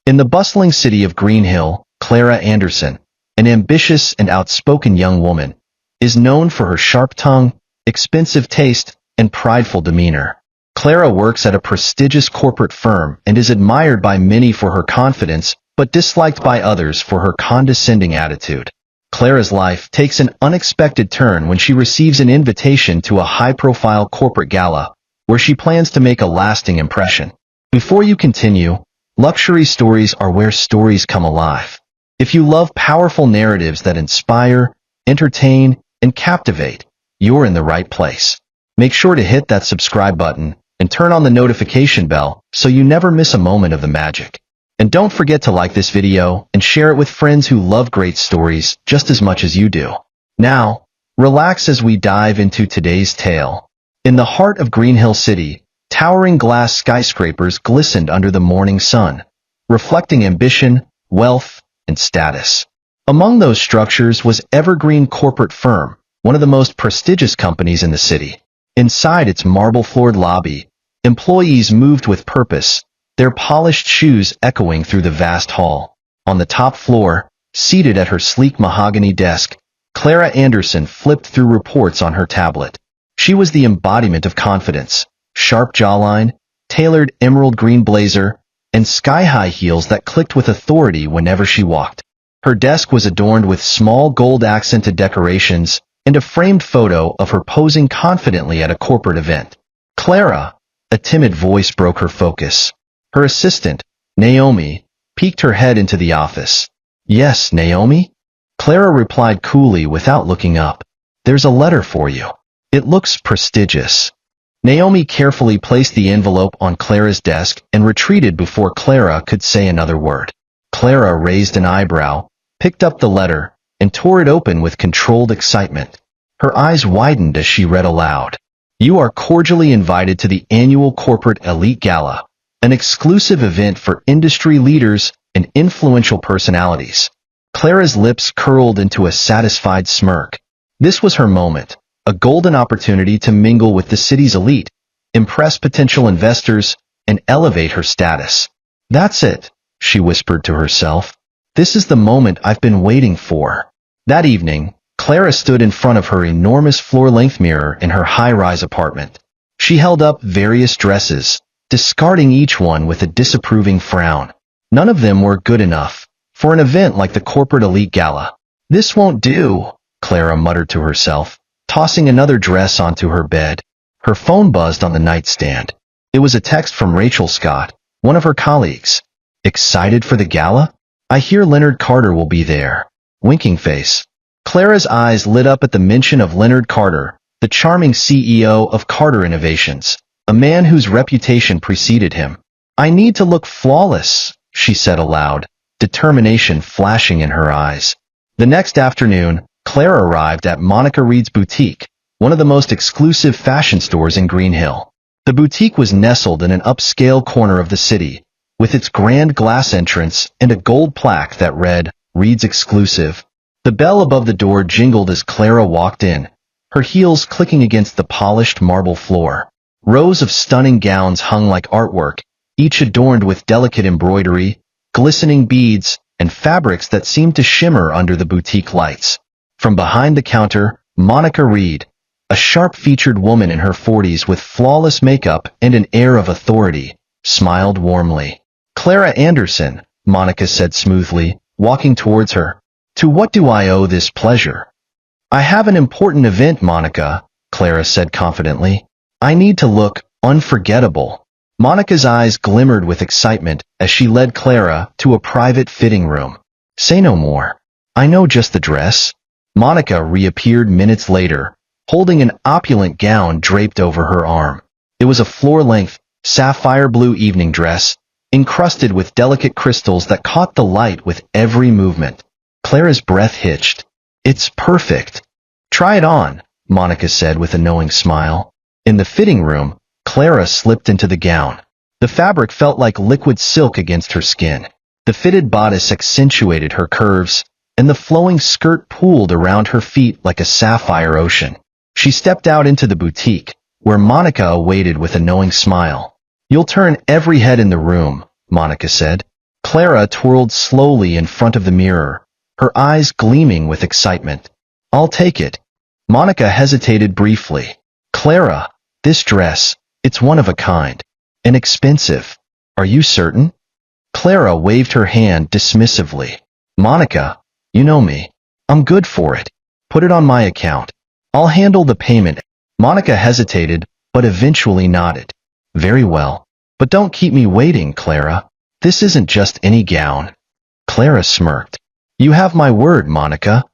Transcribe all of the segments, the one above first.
In the bustling city of Green Hill, Clara Anderson, an ambitious and outspoken young woman, is known for her sharp tongue, expensive taste, and prideful demeanor. Clara works at a prestigious corporate firm and is admired by many for her confidence, but disliked by others for her condescending attitude. Clara's life takes an unexpected turn when she receives an invitation to a high-profile corporate gala, where she plans to make a lasting impression. Before you continue, luxury stories are where stories come alive. If you love powerful narratives that inspire, entertain, and captivate, you're in the right place. Make sure to hit that subscribe button and turn on the notification bell so you never miss a moment of the magic. And don't forget to like this video and share it with friends who love great stories just as much as you do. Now, relax as we dive into today's tale. In the heart of Green Hill City, towering glass skyscrapers glistened under the morning sun, reflecting ambition, wealth, and status. Among those structures was Evergreen Corporate Firm, one of the most prestigious companies in the city. Inside its marble-floored lobby, employees moved with purpose, their polished shoes echoing through the vast hall. On the top floor, seated at her sleek mahogany desk, Clara Anderson flipped through reports on her tablet. She was the embodiment of confidence, sharp jawline, tailored emerald green blazer, and sky-high heels that clicked with authority whenever she walked. Her desk was adorned with small gold-accented decorations and a framed photo of her posing confidently at a corporate event. Clara, a timid voice broke her focus. Her assistant, Naomi, peeked her head into the office. "Yes, Naomi?" Clara replied coolly without looking up. "There's a letter for you. It looks prestigious." Naomi carefully placed the envelope on Clara's desk and retreated before Clara could say another word. Clara raised an eyebrow, picked up the letter, and tore it open with controlled excitement. Her eyes widened as she read aloud. "You are cordially invited to the annual Corporate Elite Gala, an exclusive event for industry leaders and influential personalities." Clara's lips curled into a satisfied smirk. This was her moment, a golden opportunity to mingle with the city's elite, impress potential investors, and elevate her status. "That's it," she whispered to herself. "This is the moment I've been waiting for." That evening, Clara stood in front of her enormous floor-length mirror in her high-rise apartment. She held up various dresses, discarding each one with a disapproving frown. None of them were good enough for an event like the Corporate Elite Gala. "This won't do," Clara muttered to herself, tossing another dress onto her bed. Her phone buzzed on the nightstand. It was a text from Rachel Scott, one of her colleagues. "Excited for the gala? I hear Leonard Carter will be there." Winking face. Clara's eyes lit up at the mention of Leonard Carter, the charming CEO of Carter Innovations, a man whose reputation preceded him. "I need to look flawless," she said aloud, determination flashing in her eyes. The next afternoon, Clara arrived at Monica Reed's boutique, one of the most exclusive fashion stores in Green Hill. The boutique was nestled in an upscale corner of the city, with its grand glass entrance and a gold plaque that read, "Reed's Exclusive." The bell above the door jingled as Clara walked in, her heels clicking against the polished marble floor. Rows of stunning gowns hung like artwork, each adorned with delicate embroidery, glistening beads, and fabrics that seemed to shimmer under the boutique lights. From behind the counter, Monica Reed, a sharp-featured woman in her 40s with flawless makeup and an air of authority, smiled warmly. "Clara Anderson," Monica said smoothly, walking towards her. "To what do I owe this pleasure?" "I have an important event, Monica," Clara said confidently. "I need to look unforgettable." Monica's eyes glimmered with excitement as she led Clara to a private fitting room. "Say no more. I know just the dress." Monica reappeared minutes later, holding an opulent gown draped over her arm. It was a floor-length, sapphire blue evening dress, encrusted with delicate crystals that caught the light with every movement. Clara's breath hitched. "It's perfect." "Try it on," Monica said with a knowing smile. In the fitting room, Clara slipped into the gown. The fabric felt like liquid silk against her skin. The fitted bodice accentuated her curves, and the flowing skirt pooled around her feet like a sapphire ocean. She stepped out into the boutique, where Monica awaited with a knowing smile. "You'll turn every head in the room," Monica said. Clara twirled slowly in front of the mirror, her eyes gleaming with excitement. I'll take it. Monica hesitated briefly. Clara, this dress, it's one of a kind. And expensive. Are you certain? Clara waved her hand dismissively. Monica, you know me. I'm good for it. Put it on my account. I'll handle the payment. Monica hesitated, but eventually nodded. Very well. But don't keep me waiting, Clara. This isn't just any gown. Clara smirked. You have my word, Monica.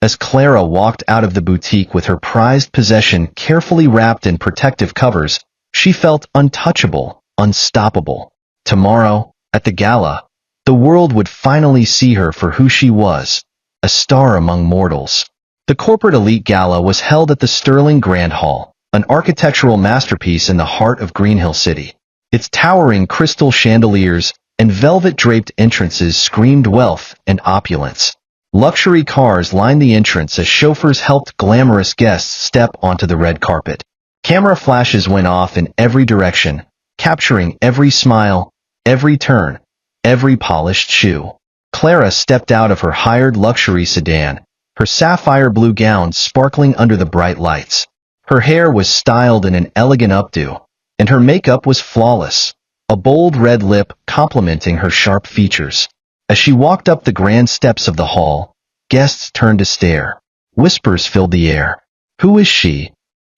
As Clara walked out of the boutique with her prized possession carefully wrapped in protective covers, she felt untouchable, unstoppable. Tomorrow, at the gala, the world would finally see her for who she was, a star among mortals. The corporate elite gala was held at the Sterling Grand Hall, an architectural masterpiece in the heart of Greenhill City. Its towering crystal chandeliers and velvet-draped entrances screamed wealth and opulence. Luxury cars lined the entrance as chauffeurs helped glamorous guests step onto the red carpet. Camera flashes went off in every direction, capturing every smile, every turn, every polished shoe. Clara stepped out of her hired luxury sedan, her sapphire blue gown sparkling under the bright lights. Her hair was styled in an elegant updo, and her makeup was flawless, a bold red lip complementing her sharp features. As she walked up the grand steps of the hall, guests turned to stare. Whispers filled the air. Who is she?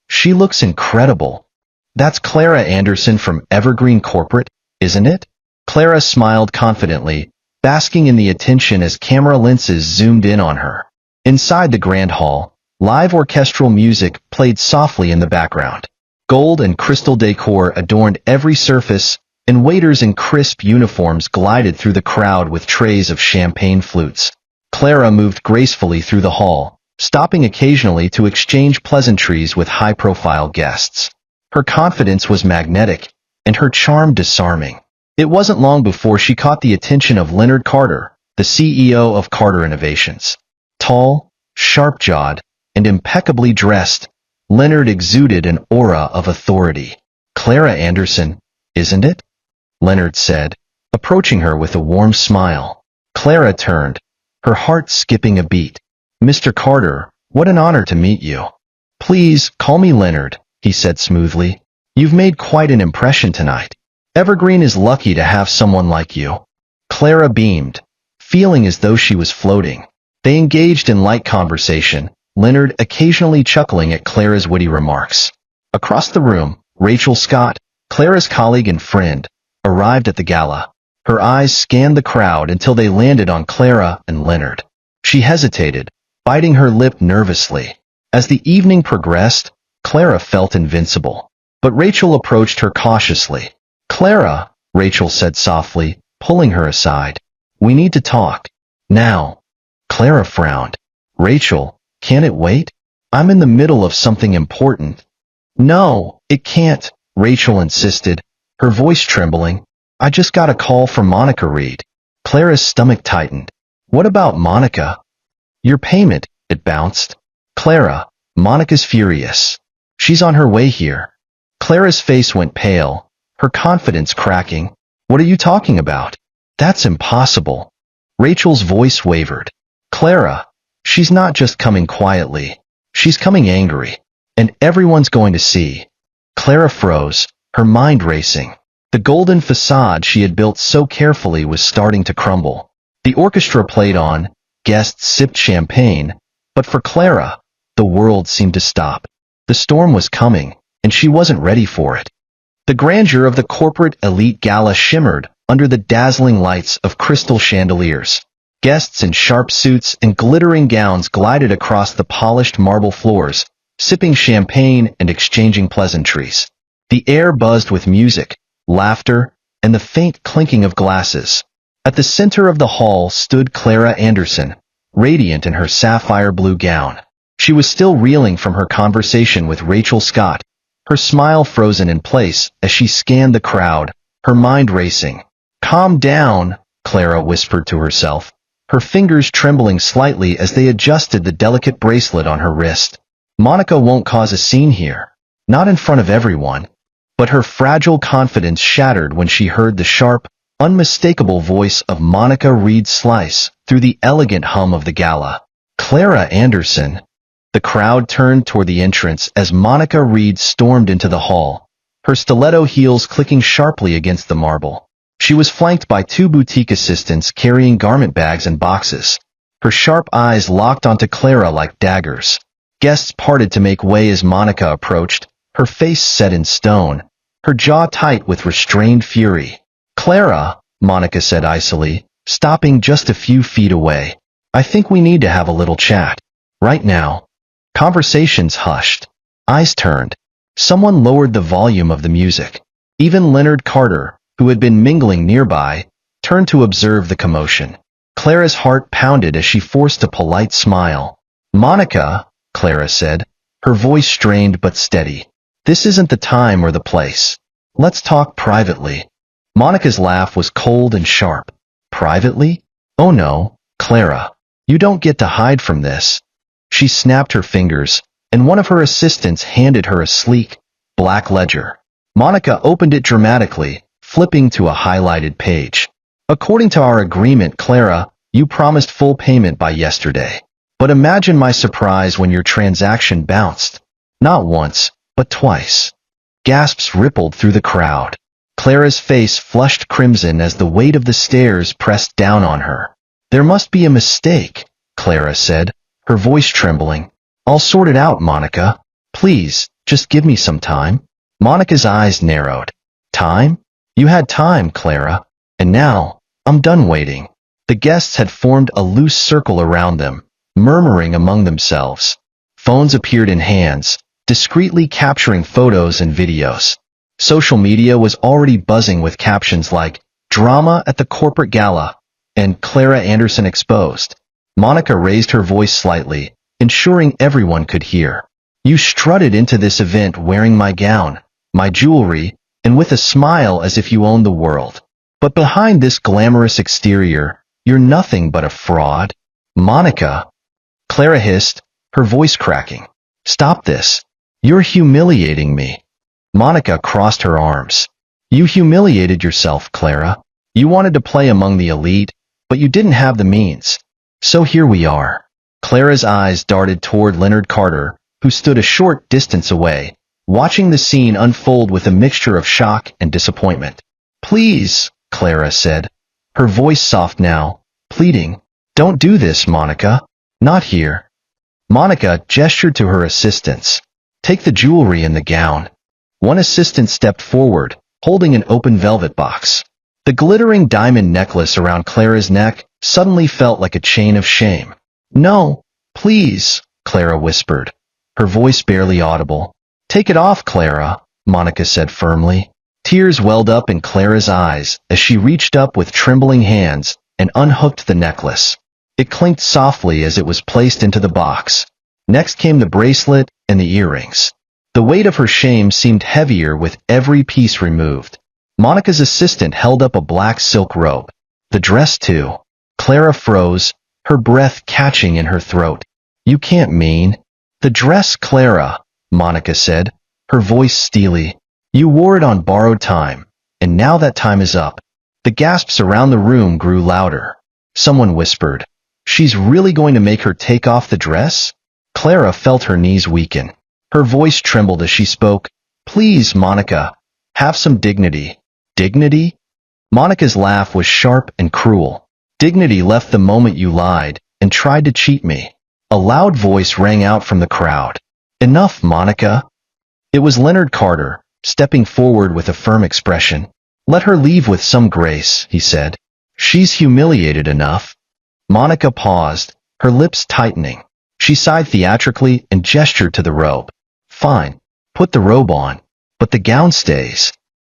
She looks incredible. That's Clara Anderson from Evergreen Corporate, isn't it? Clara smiled confidently, basking in the attention as camera lenses zoomed in on her. Inside the grand hall, live orchestral music played softly in the background. Gold and crystal decor adorned every surface, and waiters in crisp uniforms glided through the crowd with trays of champagne flutes. Clara moved gracefully through the hall, stopping occasionally to exchange pleasantries with high-profile guests. Her confidence was magnetic, and her charm disarming. It wasn't long before she caught the attention of Leonard Carter, the CEO of Carter Innovations. Tall, sharp-jawed, and impeccably dressed, Leonard exuded an aura of authority. Clara Anderson, isn't it? Leonard said, approaching her with a warm smile. Clara turned, her heart skipping a beat. Mr. Carter, what an honor to meet you. Please, call me Leonard, he said smoothly. You've made quite an impression tonight. Evergreen is lucky to have someone like you. Clara beamed, feeling as though she was floating. They engaged in light conversation, Leonard occasionally chuckling at Clara's witty remarks. Across the room, Rachel Scott, Clara's colleague and friend, arrived at the gala. Her eyes scanned the crowd until they landed on Clara and Leonard. She hesitated, biting her lip nervously. As the evening progressed, Clara felt invincible. But Rachel approached her cautiously. Clara, Rachel said softly, pulling her aside. We need to talk. Now. Clara frowned. Rachel, can't it wait? I'm in the middle of something important. No, it can't, Rachel insisted, her voice trembling. I just got a call from Monica Reed. Clara's stomach tightened. What about Monica? Your payment, it bounced. Clara, Monica's furious. She's on her way here. Clara's face went pale, her confidence cracking. What are you talking about? That's impossible. Rachel's voice wavered. Clara, she's not just coming quietly. She's coming angry. And everyone's going to see. Clara froze, her mind racing. The golden facade she had built so carefully was starting to crumble. The orchestra played on, guests sipped champagne, but for Clara, the world seemed to stop. The storm was coming, and she wasn't ready for it. The grandeur of the corporate elite gala shimmered under the dazzling lights of crystal chandeliers. Guests in sharp suits and glittering gowns glided across the polished marble floors, sipping champagne and exchanging pleasantries. The air buzzed with music, laughter, and the faint clinking of glasses. At the center of the hall stood Clara Anderson, radiant in her sapphire blue gown. She was still reeling from her conversation with Rachel Scott, her smile frozen in place as she scanned the crowd, her mind racing. Calm down, Clara whispered to herself, her fingers trembling slightly as they adjusted the delicate bracelet on her wrist. Monica won't cause a scene here, not in front of everyone. But her fragile confidence shattered when she heard the sharp, unmistakable voice of Monica Reed Slice through the elegant hum of the gala. Clara Anderson. The crowd turned toward the entrance as Monica Reed stormed into the hall, her stiletto heels clicking sharply against the marble. She was flanked by two boutique assistants carrying garment bags and boxes. Her sharp eyes locked onto Clara like daggers. Guests parted to make way as Monica approached, her face set in stone, her jaw tight with restrained fury. "Clara," Monica said icily, stopping just a few feet away. "I think we need to have a little chat. Right now." Conversations hushed. Eyes turned. Someone lowered the volume of the music. Even Leonard Carter, who had been mingling nearby, turned to observe the commotion. Clara's heart pounded as she forced a polite smile. "Monica," Clara said, her voice strained but steady. "This isn't the time or the place. Let's talk privately." Monica's laugh was cold and sharp. "Privately? Oh no, Clara. You don't get to hide from this." She snapped her fingers, and one of her assistants handed her a sleek, black ledger. Monica opened it dramatically, flipping to a highlighted page. "According to our agreement, Clara, you promised full payment by yesterday. But imagine my surprise when your transaction bounced. Not once, but twice." Gasps rippled through the crowd. Clara's face flushed crimson as the weight of the stairs pressed down on her. "There must be a mistake," Clara said, her voice trembling. "I'll sort it out, Monica. Please, just give me some time." Monica's eyes narrowed. "Time? You had time, Clara. And now, I'm done waiting." The guests had formed a loose circle around them, murmuring among themselves. Phones appeared in hands, discreetly capturing photos and videos. Social media was already buzzing with captions like, "Drama at the corporate gala," and "Clara Anderson exposed." Monica raised her voice slightly, ensuring everyone could hear. "You strutted into this event wearing my gown, my jewelry, and with a smile as if you owned the world. But behind this glamorous exterior, you're nothing but a fraud." "Monica," Clara hissed, her voice cracking. "Stop this. You're humiliating me." Monica crossed her arms. "You humiliated yourself, Clara. You wanted to play among the elite, but you didn't have the means. So here we are." Clara's eyes darted toward Leonard Carter, who stood a short distance away, watching the scene unfold with a mixture of shock and disappointment. "Please," Clara said, her voice soft now, pleading, "don't do this, Monica. Not here." Monica gestured to her assistants. "Take the jewelry and the gown." One assistant stepped forward, holding an open velvet box. The glittering diamond necklace around Clara's neck suddenly felt like a chain of shame. "No, please," Clara whispered, her voice barely audible. "Take it off, Clara," Monica said firmly. Tears welled up in Clara's eyes as she reached up with trembling hands and unhooked the necklace. It clinked softly as it was placed into the box. Next came the bracelet and the earrings. The weight of her shame seemed heavier with every piece removed. Monica's assistant held up a black silk robe. The dress too. Clara froze, her breath catching in her throat. "You can't mean." "The dress, Clara," Monica said, her voice steely. "You wore it on borrowed time, and now that time is up." The gasps around the room grew louder. Someone whispered, "She's really going to make her take off the dress?" Clara felt her knees weaken. Her voice trembled as she spoke. "Please, Monica, have some dignity." "Dignity?" Monica's laugh was sharp and cruel. "Dignity left the moment you lied and tried to cheat me." A loud voice rang out from the crowd. "Enough, Monica." It was Leonard Carter, stepping forward with a firm expression. "Let her leave with some grace," he said. "She's humiliated enough." Monica paused, her lips tightening. She sighed theatrically and gestured to the robe. "Fine, put the robe on, but the gown stays."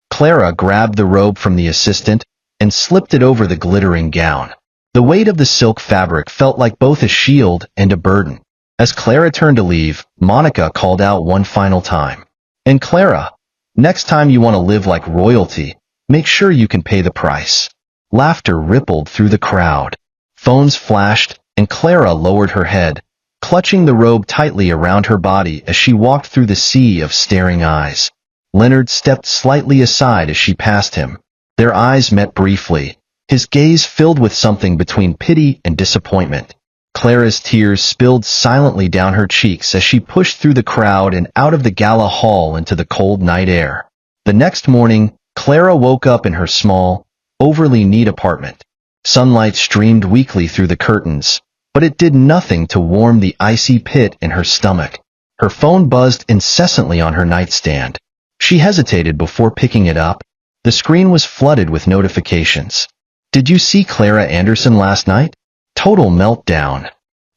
Clara grabbed the robe from the assistant and slipped it over the glittering gown. The weight of the silk fabric felt like both a shield and a burden. As Clara turned to leave, Monica called out one final time. "And Clara, next time you want to live like royalty, make sure you can pay the price." Laughter rippled through the crowd. Phones flashed, and Clara lowered her head, clutching the robe tightly around her body as she walked through the sea of staring eyes. Leonard stepped slightly aside as she passed him. Their eyes met briefly, his gaze filled with something between pity and disappointment. Clara's tears spilled silently down her cheeks as she pushed through the crowd and out of the gala hall into the cold night air. The next morning, Clara woke up in her small, overly neat apartment. Sunlight streamed weakly through the curtains, but it did nothing to warm the icy pit in her stomach. Her phone buzzed incessantly on her nightstand. She hesitated before picking it up. The screen was flooded with notifications. Did you see Clara Anderson last night? Total meltdown.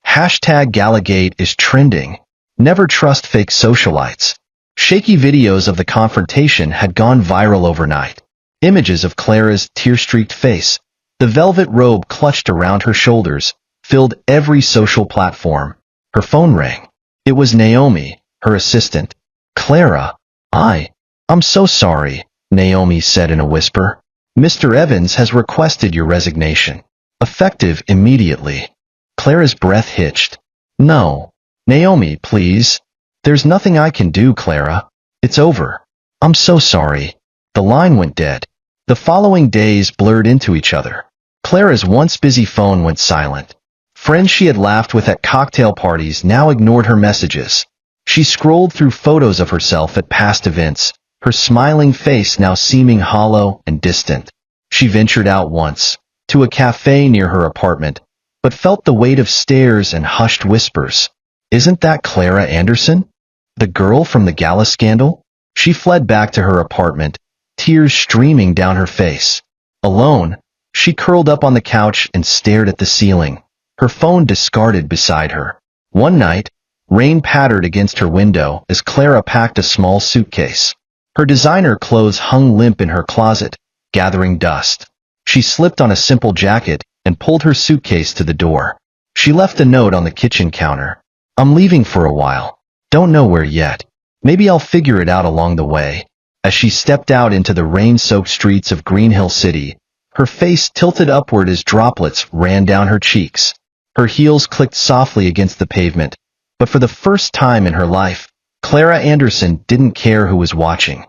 Hashtag Galagate is trending. Never trust fake socialites. Shaky videos of the confrontation had gone viral overnight. Images of Clara's tear-streaked face, the velvet robe clutched around her shoulders, filled every social platform. Her phone rang. It was Naomi, her assistant. Clara, I'm so sorry, Naomi said in a whisper. Mr. Evans has requested your resignation. Effective immediately. Clara's breath hitched. No. Naomi, please. There's nothing I can do, Clara. It's over. I'm so sorry. The line went dead. The following days blurred into each other. Clara's once busy phone went silent. Friends she had laughed with at cocktail parties now ignored her messages. She scrolled through photos of herself at past events, her smiling face now seeming hollow and distant. She ventured out once, to a cafe near her apartment, but felt the weight of stares and hushed whispers. Isn't that Clara Anderson? The girl from the GALA scandal? She fled back to her apartment, tears streaming down her face. Alone, she curled up on the couch and stared at the ceiling, her phone discarded beside her. One night, rain pattered against her window as Clara packed a small suitcase. Her designer clothes hung limp in her closet, gathering dust. She slipped on a simple jacket and pulled her suitcase to the door. She left a note on the kitchen counter. I'm leaving for a while. Don't know where yet. Maybe I'll figure it out along the way. As she stepped out into the rain-soaked streets of Green Hill City, her face tilted upward as droplets ran down her cheeks. Her heels clicked softly against the pavement, but for the first time in her life, Clara Anderson didn't care who was watching.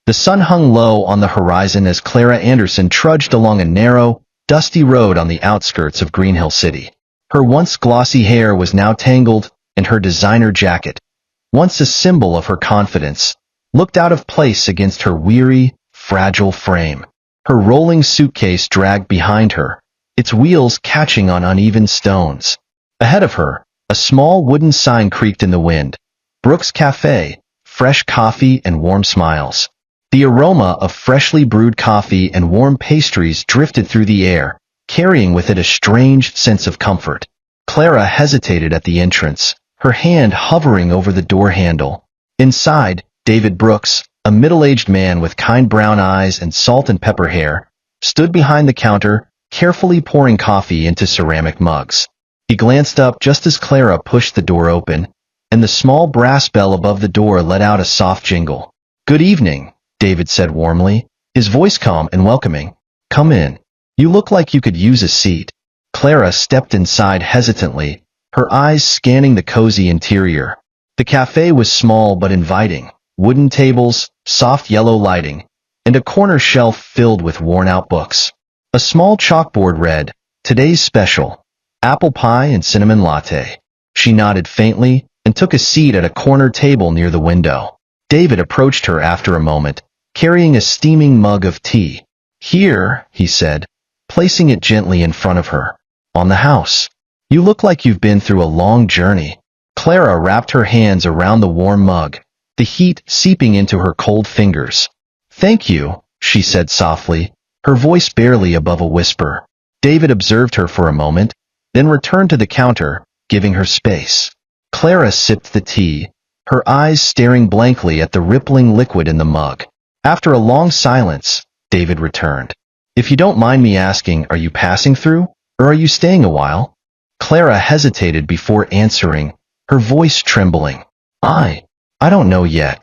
The sun hung low on the horizon as Clara Anderson trudged along a narrow, dusty road on the outskirts of Green Hill City. Her once glossy hair was now tangled, and her designer jacket, once a symbol of her confidence, looked out of place against her weary, fragile frame. Her rolling suitcase dragged behind her, its wheels catching on uneven stones. Ahead of her, a small wooden sign creaked in the wind. Brooks Cafe, fresh coffee and warm smiles. The aroma of freshly brewed coffee and warm pastries drifted through the air, carrying with it a strange sense of comfort. Clara hesitated at the entrance, her hand hovering over the door handle. Inside, David Brooks, a middle-aged man with kind brown eyes and salt and pepper hair, stood behind the counter, carefully pouring coffee into ceramic mugs. He glanced up just as Clara pushed the door open, and the small brass bell above the door let out a soft jingle. "Good evening," David said warmly, his voice calm and welcoming. "Come in. You look like you could use a seat." Clara stepped inside hesitantly, her eyes scanning the cozy interior. The cafe was small but inviting, wooden tables, soft yellow lighting, and a corner shelf filled with worn-out books. A small chalkboard read, "Today's special, apple pie and cinnamon latte." She nodded faintly and took a seat at a corner table near the window. David approached her after a moment, carrying a steaming mug of tea. "Here," he said, placing it gently in front of her. "On the house. You look like you've been through a long journey." Clara wrapped her hands around the warm mug, the heat seeping into her cold fingers. "Thank you," she said softly, her voice barely above a whisper. David observed her for a moment, then returned to the counter, giving her space. Clara sipped the tea, her eyes staring blankly at the rippling liquid in the mug. After a long silence, David returned. "If you don't mind me asking, are you passing through, or are you staying a while?" Clara hesitated before answering, her voice trembling. I don't know yet."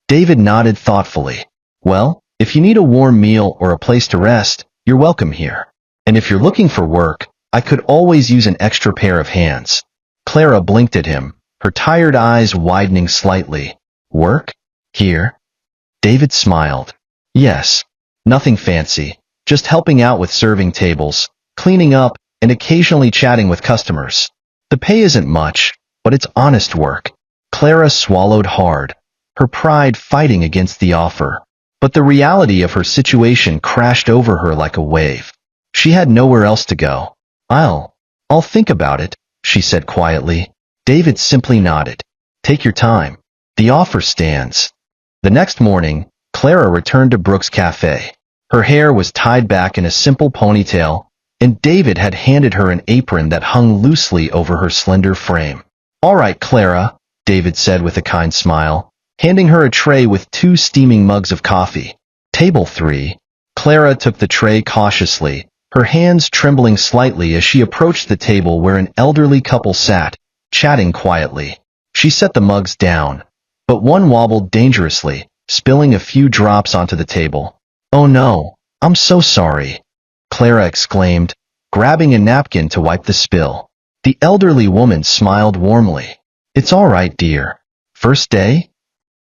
David nodded thoughtfully. "Well, if you need a warm meal or a place to rest, you're welcome here. And if you're looking for work, I could always use an extra pair of hands." Clara blinked at him, her tired eyes widening slightly. "Work? Here?" David smiled. "Yes. Nothing fancy. just helping out with serving tables, cleaning up, and occasionally chatting with customers. The pay isn't much, but it's honest work. Clara swallowed hard, her pride fighting against the offer. But the reality of her situation crashed over her like a wave. She had nowhere else to go. I'll think about it, she said quietly. David simply nodded. Take your time. The offer stands. The next morning, Clara returned to Brooks' cafe. Her hair was tied back in a simple ponytail, and David had handed her an apron that hung loosely over her slender frame. All right, Clara, David said with a kind smile, handing her a tray with 2 steaming mugs of coffee. Table 3. Clara took the tray cautiously, her hands trembling slightly as she approached the table where an elderly couple sat, chatting quietly. She set the mugs down, but one wobbled dangerously, spilling a few drops onto the table. Oh no, I'm so sorry, Clara exclaimed, grabbing a napkin to wipe the spill. The elderly woman smiled warmly. It's all right, dear. First day?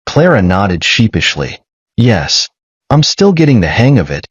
Clara nodded sheepishly. Yes, I'm still getting the hang of it.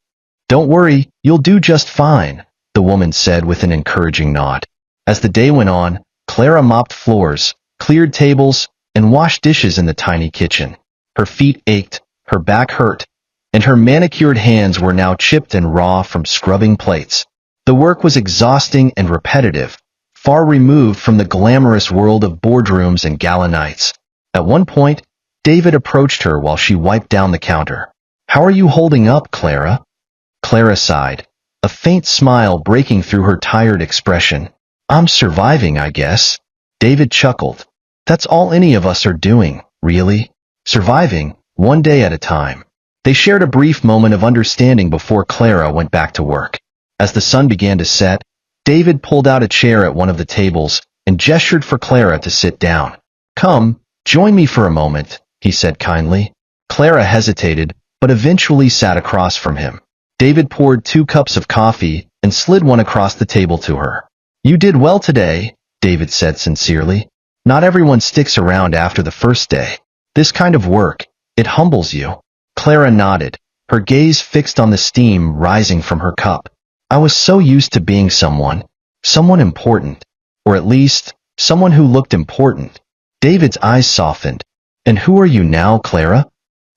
Don't worry, you'll do just fine, the woman said with an encouraging nod. As the day went on, Clara mopped floors, cleared tables, and washed dishes in the tiny kitchen. Her feet ached, her back hurt, and her manicured hands were now chipped and raw from scrubbing plates. The work was exhausting and repetitive, far removed from the glamorous world of boardrooms and gala nights. At one point, David approached her while she wiped down the counter. How are you holding up, Clara? Clara sighed, a faint smile breaking through her tired expression. I'm surviving, I guess. David chuckled. That's all any of us are doing, really. Surviving, one day at a time. They shared a brief moment of understanding before Clara went back to work. As the sun began to set, David pulled out a chair at one of the tables and gestured for Clara to sit down. Come, join me for a moment, he said kindly. Clara hesitated, but eventually sat across from him. David poured 2 cups of coffee and slid one across the table to her. You did well today, David said sincerely. Not everyone sticks around after the first day. This kind of work, it humbles you. Clara nodded, her gaze fixed on the steam rising from her cup. I was so used to being someone important, or at least, someone who looked important. David's eyes softened. And who are you now, Clara?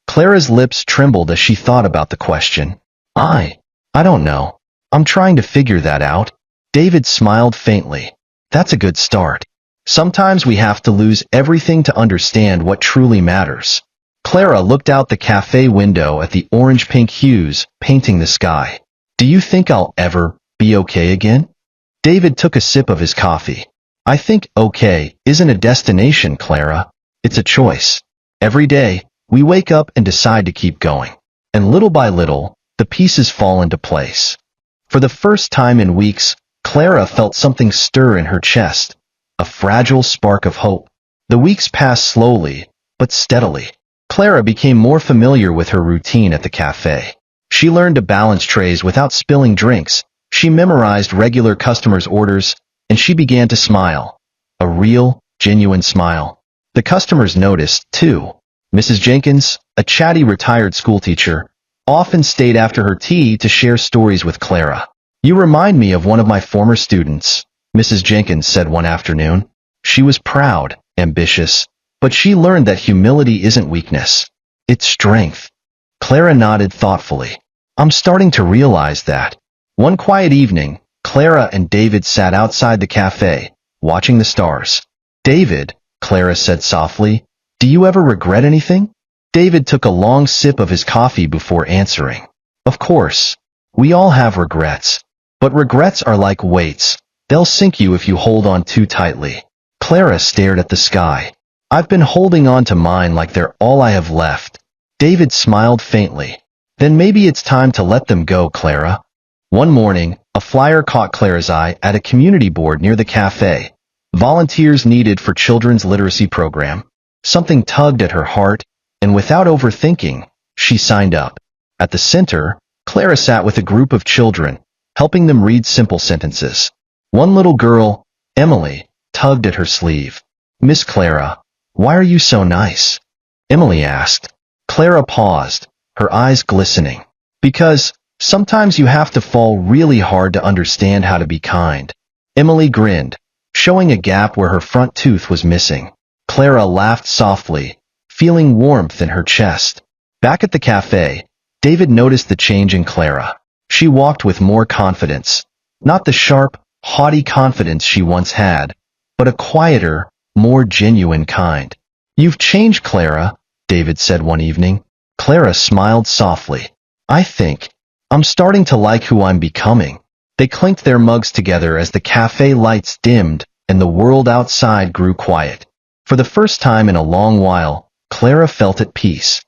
Clara's lips trembled as she thought about the question. I don't know. I'm trying to figure that out. David smiled faintly. That's a good start. Sometimes we have to lose everything to understand what truly matters. Clara looked out the cafe window at the orange-pink hues painting the sky. Do you think I'll ever be okay again? David took a sip of his coffee. I think okay isn't a destination, Clara. It's a choice. Every day, we wake up and decide to keep going. And little by little, the pieces fall into place. For the first time in weeks, Clara felt something stir in her chest, a fragile spark of hope. The weeks passed slowly, but steadily. Clara became more familiar with her routine at the cafe. She learned to balance trays without spilling drinks. She memorized regular customers' orders, and she began to smile. A real, genuine smile. The customers noticed, too. Mrs. Jenkins, a chatty retired schoolteacher, often stayed after her tea to share stories with Clara. You remind me of one of my former students, Mrs. Jenkins said one afternoon. She was proud, ambitious, but she learned that humility isn't weakness. It's strength. Clara nodded thoughtfully. I'm starting to realize that. One quiet evening, Clara and David sat outside the cafe, watching the stars. David, Clara said softly, do you ever regret anything? David took a long sip of his coffee before answering. Of course. We all have regrets. But regrets are like weights. They'll sink you if you hold on too tightly. Clara stared at the sky. I've been holding on to mine like they're all I have left. David smiled faintly. Then maybe it's time to let them go, Clara. One morning, a flyer caught Clara's eye at a community board near the cafe. Volunteers needed for children's literacy program. Something tugged at her heart, and without overthinking, she signed up. At the center, Clara sat with a group of children, helping them read simple sentences. One little girl, Emily, tugged at her sleeve. Miss Clara, why are you so nice? Emily asked. Clara paused, her eyes glistening. Because Sometimes you have to fall really hard to understand how to be kind. Emily grinned, showing a gap where her front tooth was missing. Clara laughed softly, feeling warmth in her chest. Back at the cafe, David noticed the change in Clara. She walked with more confidence. Not the sharp, haughty confidence she once had, but a quieter, more genuine kind. "You've changed, Clara," David said one evening. Clara smiled softly. "I think I'm starting to like who I'm becoming." They clinked their mugs together as the cafe lights dimmed and the world outside grew quiet. For the first time in a long while, Clara felt at peace.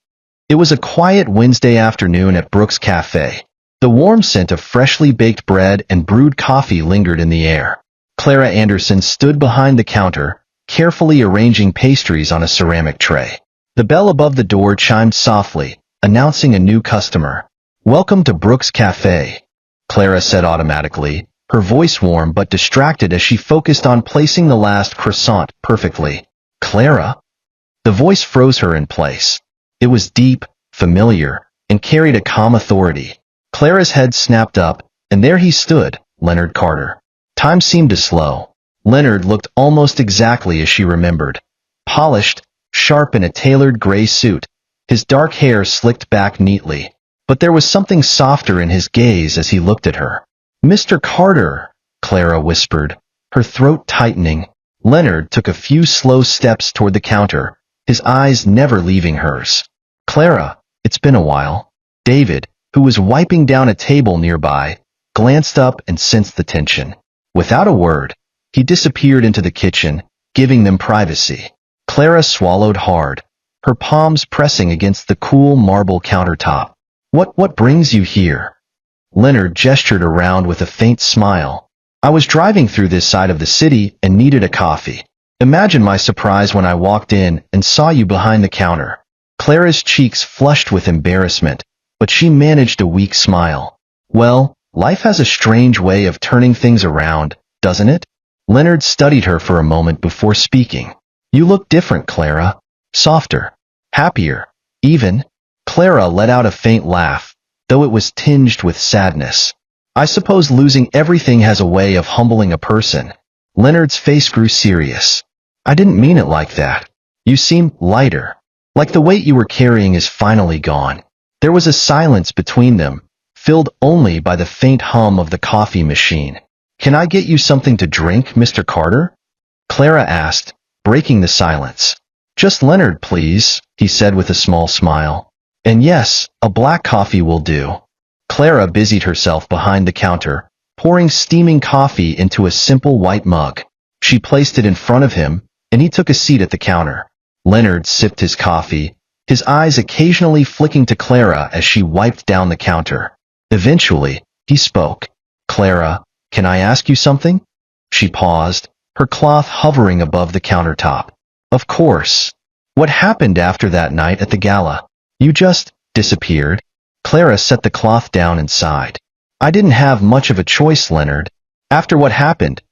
It was a quiet Wednesday afternoon at Brooks Cafe. The warm scent of freshly baked bread and brewed coffee lingered in the air. Clara Anderson stood behind the counter, carefully arranging pastries on a ceramic tray. The bell above the door chimed softly, announcing a new customer. "Welcome to Brooks Cafe," Clara said automatically, her voice warm but distracted as she focused on placing the last croissant perfectly. "Clara?" The voice froze her in place. It was deep, familiar, and carried a calm authority. Clara's head snapped up, and there he stood, Leonard Carter. Time seemed to slow. Leonard looked almost exactly as she remembered. Polished, sharp in a tailored gray suit, his dark hair slicked back neatly. But there was something softer in his gaze as he looked at her. "Mr. Carter," Clara whispered, her throat tightening. Leonard took a few slow steps toward the counter, his eyes never leaving hers. "Clara, it's been a while." David, who was wiping down a table nearby, glanced up and sensed the tension. Without a word, he disappeared into the kitchen, giving them privacy. Clara swallowed hard, her palms pressing against the cool marble countertop. What brings you here?" Leonard gestured around with a faint smile. "I was driving through this side of the city and needed a coffee. Imagine my surprise when I walked in and saw you behind the counter." Clara's cheeks flushed with embarrassment, but she managed a weak smile. "Well, life has a strange way of turning things around, doesn't it?" Leonard studied her for a moment before speaking. "You look different, Clara. Softer. Happier. Even." Clara let out a faint laugh, though it was tinged with sadness. "I suppose losing everything has a way of humbling a person." Leonard's face grew serious. "I didn't mean it like that. You seem lighter. Like the weight you were carrying is finally gone." There was a silence between them, filled only by the faint hum of the coffee machine. "Can I get you something to drink, Mr. Carter?" Clara asked, breaking the silence. "Just Leonard, please," he said with a small smile. "And yes, a black coffee will do." Clara busied herself behind the counter, pouring steaming coffee into a simple white mug. She placed it in front of him, and he took a seat at the counter. Leonard sipped his coffee, his eyes occasionally flicking to Clara as she wiped down the counter. Eventually, he spoke. "Clara, can I ask you something?" She paused, her cloth hovering above the countertop. "Of course. What happened after that night at the gala? You just disappeared?" Clara set the cloth down and sighed. "I didn't have much of a choice, Leonard. After what happened,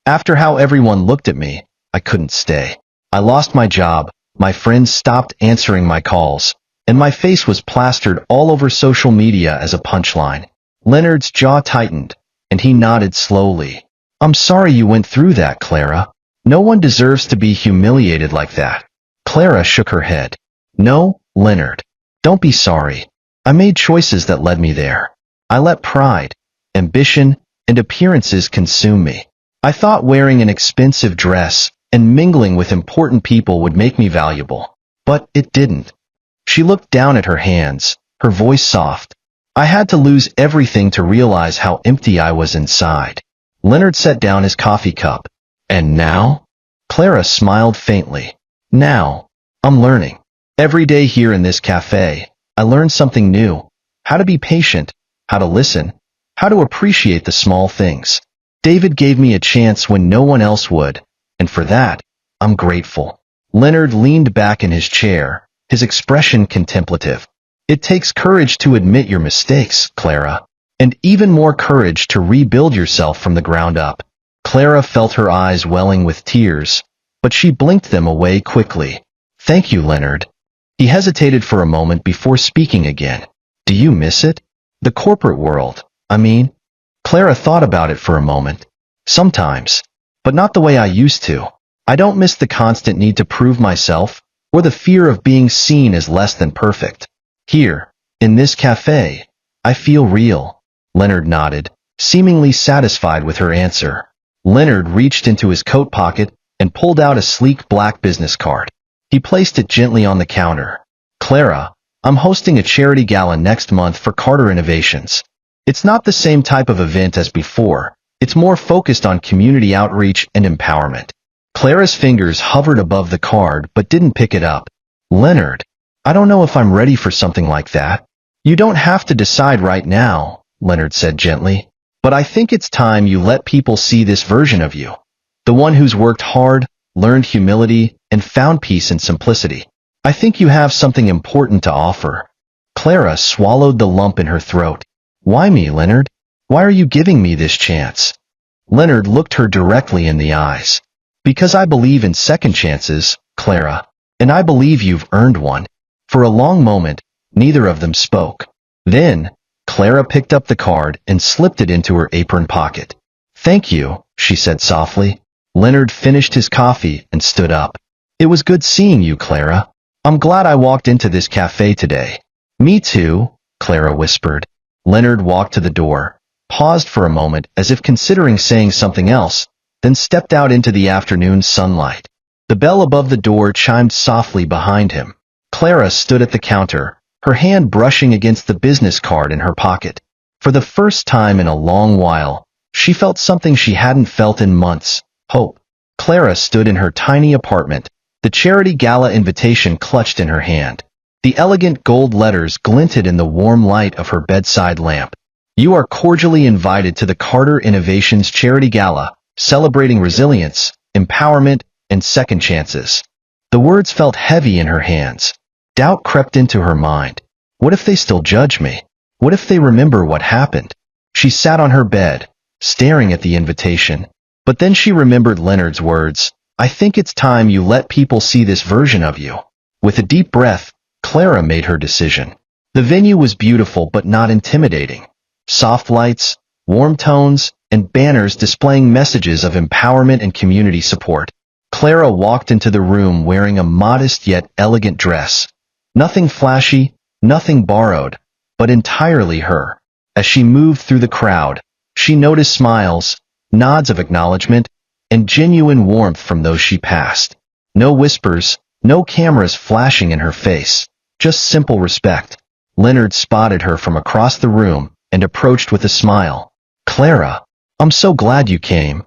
after how everyone looked at me, I couldn't stay. I lost my job, my friends stopped answering my calls, and my face was plastered all over social media as a punchline." Leonard's jaw tightened, and he nodded slowly. "I'm sorry you went through that, Clara. No one deserves to be humiliated like that." Clara shook her head. "No, Leonard. Don't be sorry. I made choices that led me there. I let pride, ambition, and appearances consume me. I thought wearing an expensive dress and mingling with important people would make me valuable. But it didn't." She looked down at her hands, her voice soft. "I had to lose everything to realize how empty I was inside." Leonard set down his coffee cup. "And now?" Clara smiled faintly. "Now, I'm learning. Every day here in this cafe, I learn something new. How to be patient, how to listen, how to appreciate the small things. David gave me a chance when no one else would, and for that, I'm grateful." Leonard leaned back in his chair, his expression contemplative. "It takes courage to admit your mistakes, Clara, and even more courage to rebuild yourself from the ground up." Clara felt her eyes welling with tears, but she blinked them away quickly. "Thank you, Leonard." He hesitated for a moment before speaking again. "Do you miss it?" The corporate world, I mean. Clara thought about it for a moment. Sometimes, but not the way I used to. I don't miss the constant need to prove myself, or the fear of being seen as less than perfect. Here, in this cafe, I feel real. Leonard nodded, seemingly satisfied with her answer. Leonard reached into his coat pocket and pulled out a sleek black business card. He placed it gently on the counter. Clara, I'm hosting a charity gala next month for Carter Innovations. It's not the same type of event as before. It's more focused on community outreach and empowerment. Clara's fingers hovered above the card but didn't pick it up. Leonard, I don't know if I'm ready for something like that. You don't have to decide right now, Leonard said gently. But I think it's time you let people see this version of you. The one who's worked hard, learned humility, and found peace in simplicity. I think you have something important to offer. Clara swallowed the lump in her throat. Why me, Leonard? Why are you giving me this chance? Leonard looked her directly in the eyes. Because I believe in second chances, Clara, and I believe you've earned one. For a long moment, neither of them spoke. Then, Clara picked up the card and slipped it into her apron pocket. Thank you, she said softly. Leonard finished his coffee and stood up. It was good seeing you, Clara. I'm glad I walked into this cafe today. Me too, Clara whispered. Leonard walked to the door, paused for a moment as if considering saying something else, then stepped out into the afternoon sunlight. The bell above the door chimed softly behind him. Clara stood at the counter, her hand brushing against the business card in her pocket. For the first time in a long while, she felt something she hadn't felt in months, hope. Clara stood in her tiny apartment, the charity gala invitation clutched in her hand. The elegant gold letters glinted in the warm light of her bedside lamp. You are cordially invited to the Carter Innovations Charity Gala, celebrating resilience, empowerment, and second chances. The words felt heavy in her hands. Doubt crept into her mind. What if they still judge me? What if they remember what happened? She sat on her bed, staring at the invitation. But then she remembered Leonard's words, I think it's time you let people see this version of you. With a deep breath, Clara made her decision. The venue was beautiful but not intimidating. Soft lights, warm tones, and banners displaying messages of empowerment and community support. Clara walked into the room wearing a modest yet elegant dress. Nothing flashy, nothing borrowed, but entirely her. As she moved through the crowd, she noticed smiles, nods of acknowledgement, and genuine warmth from those she passed. No whispers, no cameras flashing in her face, just simple respect. Leonard spotted her from across the room and approached with a smile. Clara, I'm so glad you came.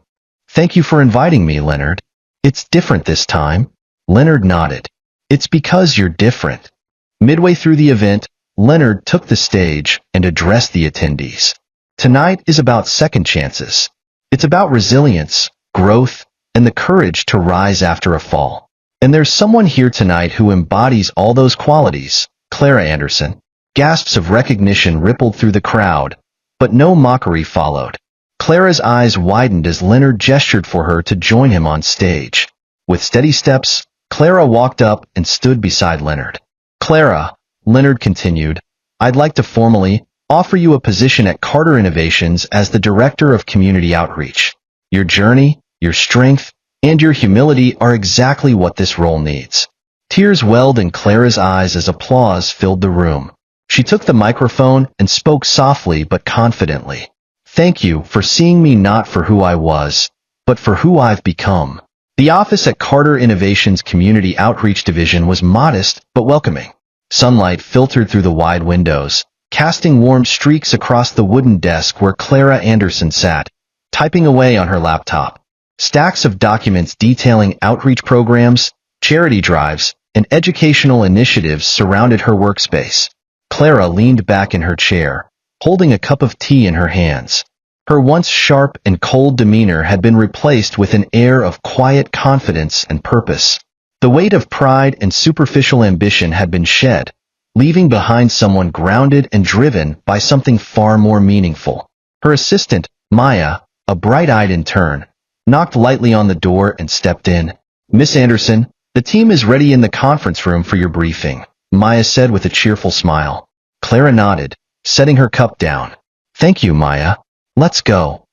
Thank you for inviting me, Leonard. It's different this time. Leonard nodded. It's because you're different. Midway through the event, Leonard took the stage and addressed the attendees. Tonight is about second chances. It's about resilience, growth, and the courage to rise after a fall. And there's someone here tonight who embodies all those qualities, Clara Anderson. Gasps of recognition rippled through the crowd, but no mockery followed. Clara's eyes widened as Leonard gestured for her to join him on stage. With steady steps, Clara walked up and stood beside Leonard. Clara, Leonard continued, I'd like to formally offer you a position at Carter Innovations as the Director of Community Outreach. Your journey, your strength, and your humility are exactly what this role needs. Tears welled in Clara's eyes as applause filled the room. She took the microphone and spoke softly but confidently. Thank you for seeing me not for who I was, but for who I've become. The office at Carter Innovations Community Outreach Division was modest but welcoming. Sunlight filtered through the wide windows, casting warm streaks across the wooden desk where Clara Anderson sat, typing away on her laptop. Stacks of documents detailing outreach programs, charity drives, and educational initiatives surrounded her workspace. Clara leaned back in her chair, holding a cup of tea in her hands. Her once sharp and cold demeanor had been replaced with an air of quiet confidence and purpose. The weight of pride and superficial ambition had been shed, leaving behind someone grounded and driven by something far more meaningful. Her assistant, Maya, a bright-eyed intern, knocked lightly on the door and stepped in. Miss Anderson, the team is ready in the conference room for your briefing, Maya said with a cheerful smile. Clara nodded, setting her cup down. Thank you, Maya. Let's go.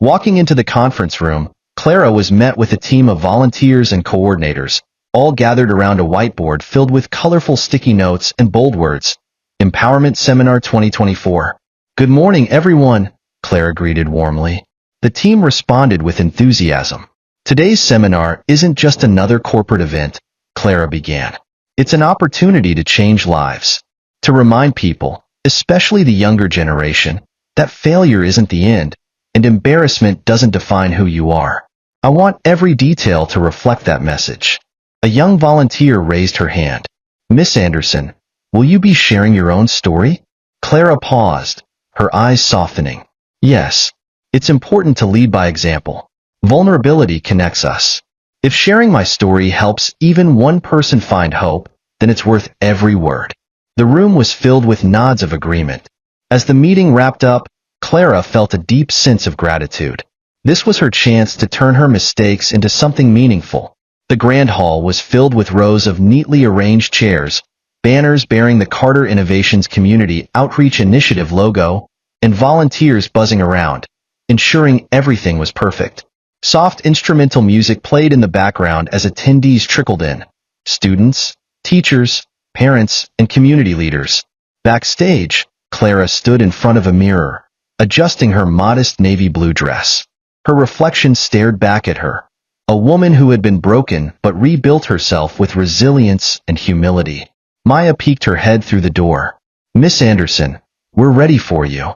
Walking into the conference room, Clara was met with a team of volunteers and coordinators, all gathered around a whiteboard filled with colorful sticky notes and bold words. Empowerment Seminar 2024. Good morning, everyone, Clara greeted warmly. The team responded with enthusiasm. Today's seminar isn't just another corporate event, Clara began. It's an opportunity to change lives, to remind people, especially the younger generation, that failure isn't the end, and embarrassment doesn't define who you are. I want every detail to reflect that message. A young volunteer raised her hand. Miss Anderson, will you be sharing your own story? Clara paused, her eyes softening. Yes, it's important to lead by example. Vulnerability connects us. If sharing my story helps even one person find hope, then it's worth every word. The room was filled with nods of agreement. As the meeting wrapped up, Clara felt a deep sense of gratitude. This was her chance to turn her mistakes into something meaningful. The grand hall was filled with rows of neatly arranged chairs, banners bearing the Carter Innovations Community Outreach Initiative logo, and volunteers buzzing around, ensuring everything was perfect. Soft instrumental music played in the background as attendees trickled in. Students, teachers, parents, and community leaders. Backstage, Clara stood in front of a mirror, adjusting her modest navy blue dress. Her reflection stared back at her, a woman who had been broken but rebuilt herself with resilience and humility. Maya peeked her head through the door. Miss Anderson, we're ready for you.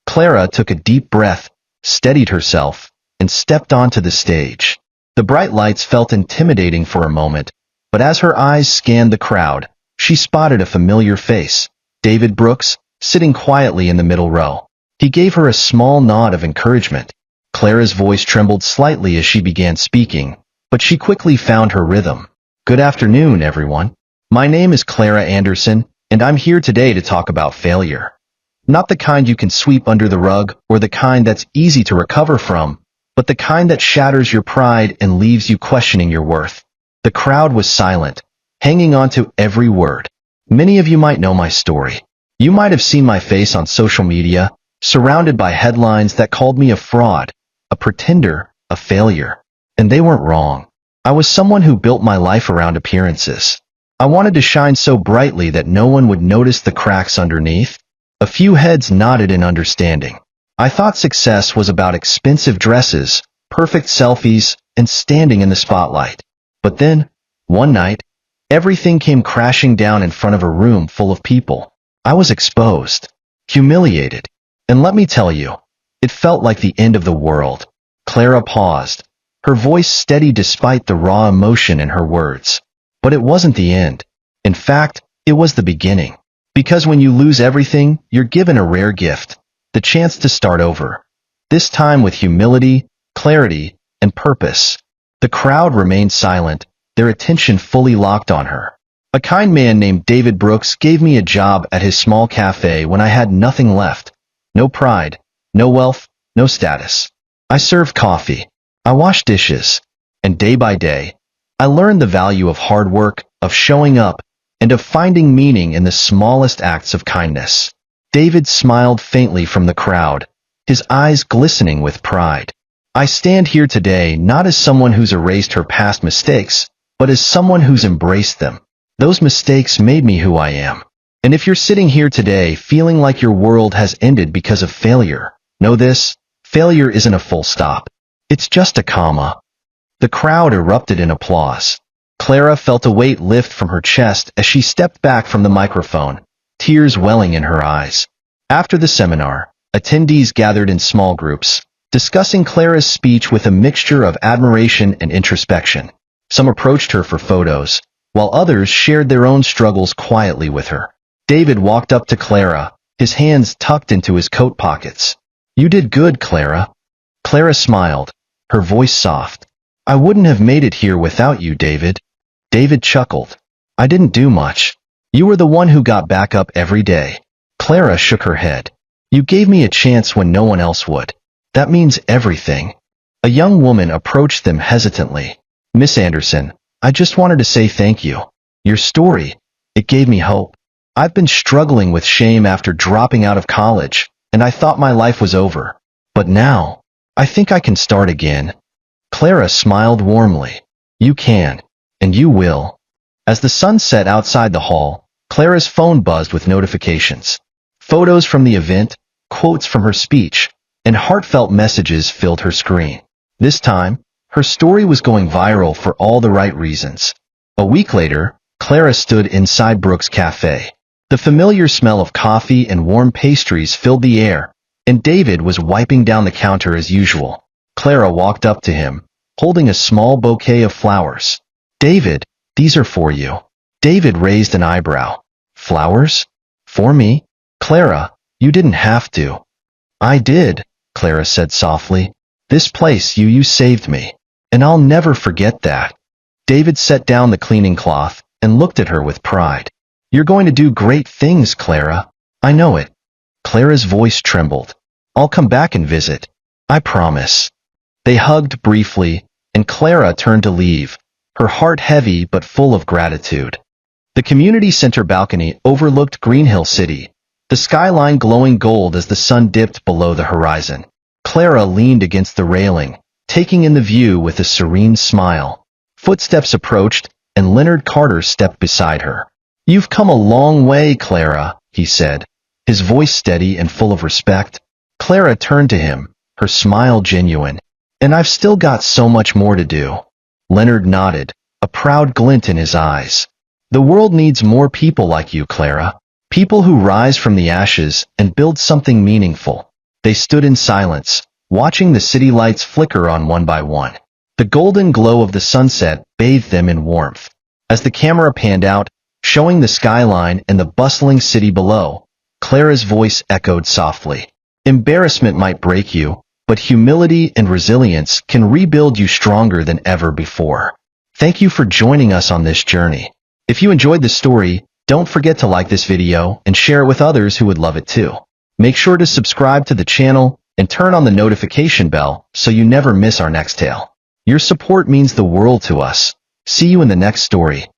Clara took a deep breath, steadied herself, and stepped onto the stage. The bright lights felt intimidating for a moment, but as her eyes scanned the crowd, she spotted a familiar face, David Brooks, sitting quietly in the middle row. He gave her a small nod of encouragement. Clara's voice trembled slightly as she began speaking, but she quickly found her rhythm. Good afternoon, everyone. My name is Clara Anderson, and I'm here today to talk about failure. Not the kind you can sweep under the rug or the kind that's easy to recover from, but the kind that shatters your pride and leaves you questioning your worth. The crowd was silent, hanging on to every word. Many of you might know my story. You might have seen my face on social media, surrounded by headlines that called me a fraud, a pretender, a failure. And they weren't wrong. I was someone who built my life around appearances. I wanted to shine so brightly that no one would notice the cracks underneath. A few heads nodded in understanding. I thought success was about expensive dresses, perfect selfies, and standing in the spotlight. But then, one night, everything came crashing down in front of a room full of people. I was exposed, humiliated, and let me tell you, it felt like the end of the world. Clara paused, her voice steady despite the raw emotion in her words. But it wasn't the end. In fact, it was the beginning. Because when you lose everything, you're given a rare gift. The chance to start over. This time with humility, clarity, and purpose. The crowd remained silent, their attention fully locked on her. A kind man named David Brooks gave me a job at his small cafe when I had nothing left. No pride, no wealth, no status. I served coffee. I washed dishes. And day by day, I learned the value of hard work, of showing up, and of finding meaning in the smallest acts of kindness. David smiled faintly from the crowd, his eyes glistening with pride. I stand here today not as someone who's erased her past mistakes, but as someone who's embraced them. Those mistakes made me who I am. And if you're sitting here today feeling like your world has ended because of failure, know this, failure isn't a full stop. It's just a comma. The crowd erupted in applause. Clara felt a weight lift from her chest as she stepped back from the microphone, tears welling in her eyes. After the seminar, attendees gathered in small groups, discussing Clara's speech with a mixture of admiration and introspection. Some approached her for photos, while others shared their own struggles quietly with her. David walked up to Clara, his hands tucked into his coat pockets. You did good, Clara. Clara smiled, her voice soft. I wouldn't have made it here without you, David. David chuckled. I didn't do much. You were the one who got back up every day. Clara shook her head. You gave me a chance when no one else would. That means everything. A young woman approached them hesitantly. Miss Anderson, I just wanted to say thank you. Your story, it gave me hope. I've been struggling with shame after dropping out of college, and I thought my life was over. But now, I think I can start again. Clara smiled warmly. You can. And you will. As the sun set outside the hall, Clara's phone buzzed with notifications. Photos from the event, quotes from her speech, and heartfelt messages filled her screen. This time, her story was going viral for all the right reasons. A week later, Clara stood inside Brooke's cafe. The familiar smell of coffee and warm pastries filled the air, and David was wiping down the counter as usual. Clara walked up to him, holding a small bouquet of flowers. David, these are for you. David raised an eyebrow. Flowers? For me? Clara, you didn't have to. I did, Clara said softly. This place you saved me, and I'll never forget that. David set down the cleaning cloth and looked at her with pride. You're going to do great things, Clara. I know it. Clara's voice trembled. I'll come back and visit. I promise. They hugged briefly, and Clara turned to leave, her heart heavy but full of gratitude. The community center balcony overlooked Greenhill City, the skyline glowing gold as the sun dipped below the horizon. Clara leaned against the railing, taking in the view with a serene smile. Footsteps approached, and Leonard Carter stepped beside her. You've come a long way, Clara, he said, his voice steady and full of respect. Clara turned to him, her smile genuine. And I've still got so much more to do. Leonard nodded, a proud glint in his eyes. The world needs more people like you, Clara. People who rise from the ashes and build something meaningful. They stood in silence, watching the city lights flicker on one by one. The golden glow of the sunset bathed them in warmth. As the camera panned out, showing the skyline and the bustling city below, Clara's voice echoed softly. Embarrassment might break you, but humility and resilience can rebuild you stronger than ever before. Thank you for joining us on this journey. If you enjoyed this story, don't forget to like this video and share it with others who would love it too. Make sure to subscribe to the channel and turn on the notification bell so you never miss our next tale. Your support means the world to us. See you in the next story.